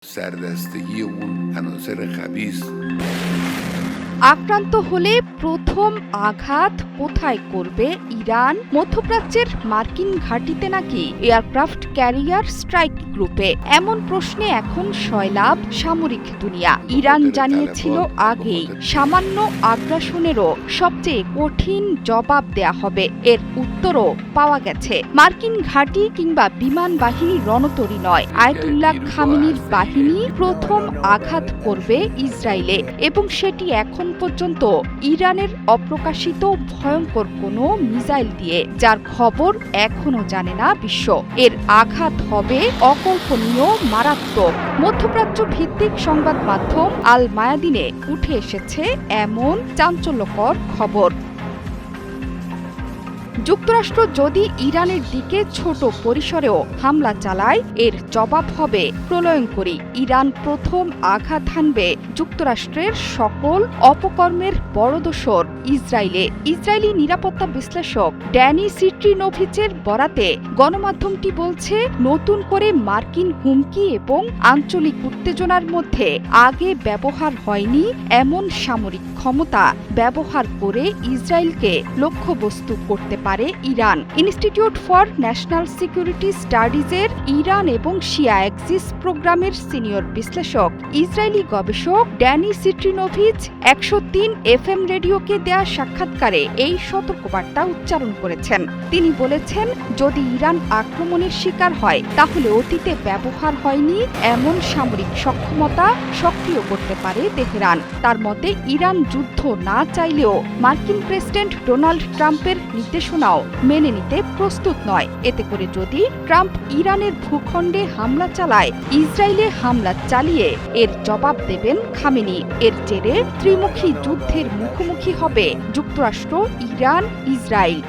سردستگی اون عناصر خبیث আক্রান্ত হলে প্রথম আঘাত কোথায় করবে ইরান? মধ্যপ্রাচ্যের মার্কিন ঘাঁটিতে নাকি এয়ারক্রাফট ক্যারিয়ার স্ট্রাইক গ্রুপে? এমন প্রশ্নে এখন সয়লাব সামরিক দুনিয়া। ইরান জানিয়েছিল আগেই সামান্য আগ্রাসনেরও সবচেয়ে কঠিন জবাব দেয়া হবে। এর উত্তরও পাওয়া গেছে। মার্কিন ঘাঁটি কিংবা বিমান বাহিনী রণতরী নয়, আয়াতুল্লাহ খামেনির বাহিনী প্রথম আঘাত করবে ইসরায়েলে, এবং সেটি এখন পর্যন্ত ইরানের অপ্রকাশিত ভয়ঙ্কর কোনো মিসাইল দিয়ে, যার খবর এখনো জানে না বিশ্ব। এর আঘাত হবে অকল্পনীয়, মারাত্মক। মধ্যপ্রাচ্য ভিত্তিক সংবাদ মাধ্যম আল মায়াদিনে উঠে এসেছে এমন চাঞ্চল্যকর খবর। যুক্তরাষ্ট্র যদি ইরানের দিকে ছোট পরিসরেও হামলা চালায়, এর জবাব হবে প্রলয়ঙ্করী। ইরান প্রথম আঘাত হানবে যুক্তরাষ্ট্রের সকল অপকর্মের বড়দোসর ইসরায়েলে। ইসরায়েলি নিরাপত্তা বিশ্লেষক ড্যানি সিট্রিনোভিচের বরাতে গণমাধ্যমটি বলছে, নতুন করে মার্কিন হুমকি এবং আঞ্চলিক উত্তেজনার মধ্যে আগে ব্যবহার হয়নি এমন সামরিক ক্ষমতা ব্যবহার করে ইসরায়েলকে লক্ষ্যবস্তু করতে পারে Iran. Institute for national security স্টাডিজের ইরান এবং শিয়া অ্যাক্সিস প্রোগ্রামের সিনিয়র বিশ্লেষক ইসরায়েলি গবেষক ড্যানি সিট্রিনোভিচ 103 FM রেডিওকে দেয়া সাক্ষাৎকারে এই সতর্কবার্তা উচ্চারণ করেছেন। তিনি বলেছেন, যদি ইরান আক্রমণের শিকার হয়, তাহলে অতীতে ব্যবহার হয়নি এমন সামরিক সক্ষমতা সক্রিয় করতে পারে তেহরান। তার মতে, ইরান যুদ্ধ না চাইলেও মার্কিন প্রেসিডেন্ট ডোনাল্ড ট্রাম্পের নির্দেশনাও মেনে নিতে প্রস্তুত নয়। এতে করে যদি ট্রাম্প ইরানের ভূখণ্ডে হামলা চালায়, ইসরায়েলে হামলা চালিয়ে এর জবাব দেবেন খামেনি। এর জেরে ত্রিমুখী যুদ্ধের মুখোমুখি হবে যুক্তরাষ্ট্র, ইরান, ইসরায়েল।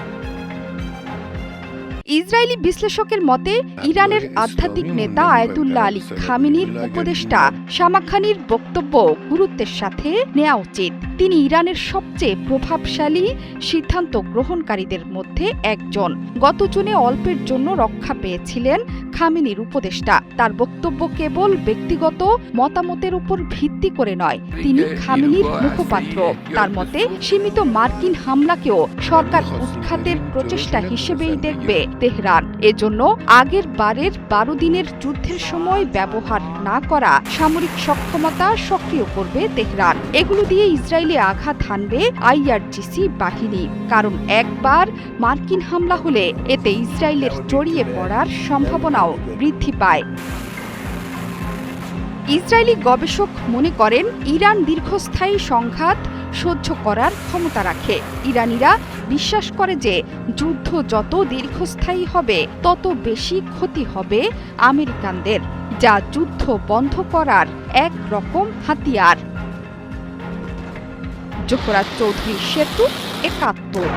ইসরায়েলি বিশ্লেষকের মতে, ইরানের আধ্যাত্মিক নেতা আয়াতুল্লাহ আলী খামেনির উপদেষ্টা শামাখানির বক্তব্য গুরুত্বের সাথে নেওয়া উচিত। তিনি ইরানের সবচেয়ে প্রভাবশালী সিদ্ধান্ত গ্রহণকারীদের মধ্যে একজন। গত জুনে অল্পের জন্য রক্ষা পেয়েছিলেন খামেনির উপদেষ্টা। তার বক্তব্য কেবল ব্যক্তিগত মতামতের উপর ভিত্তি করে নয়, তিনি খামেনির মুখপাত্র। তার মতে, সীমিত মার্কিন হামলাকেও সরকার উৎখাতের প্রচেষ্টা হিসেবেই দেখবে তেহরান। এজন্য আগের বারের 12 দিনের যুদ্ধের সময় ব্যবহার না করা সামরিক সক্ষমতা সক্রিয় করবে তেহরান। এগুলো দিয়ে ইসরায়েলে আঘাত হানবে IRGC বাহিনী। কারণ একবার মার্কিন হামলা হলে এতে ইসরায়েলের জড়িয়ে পড়ার সম্ভাবনাও বৃদ্ধি পায়। ইসরায়েলি গবেষক মনে করেন, ইরান দীর্ঘস্থায়ী সংঘাত সহ্য করার ক্ষমতা রাখে। ইরানিরা বিশ্বাস করে যে যুদ্ধ যত দীর্ঘস্থায়ী হবে, তত বেশি ক্ষতি হবে আমেরিকানদের, যা যুদ্ধ বন্ধ করার এক রকম হাতিয়ার। জোহরা চৌধুরী সেতু, ৭১।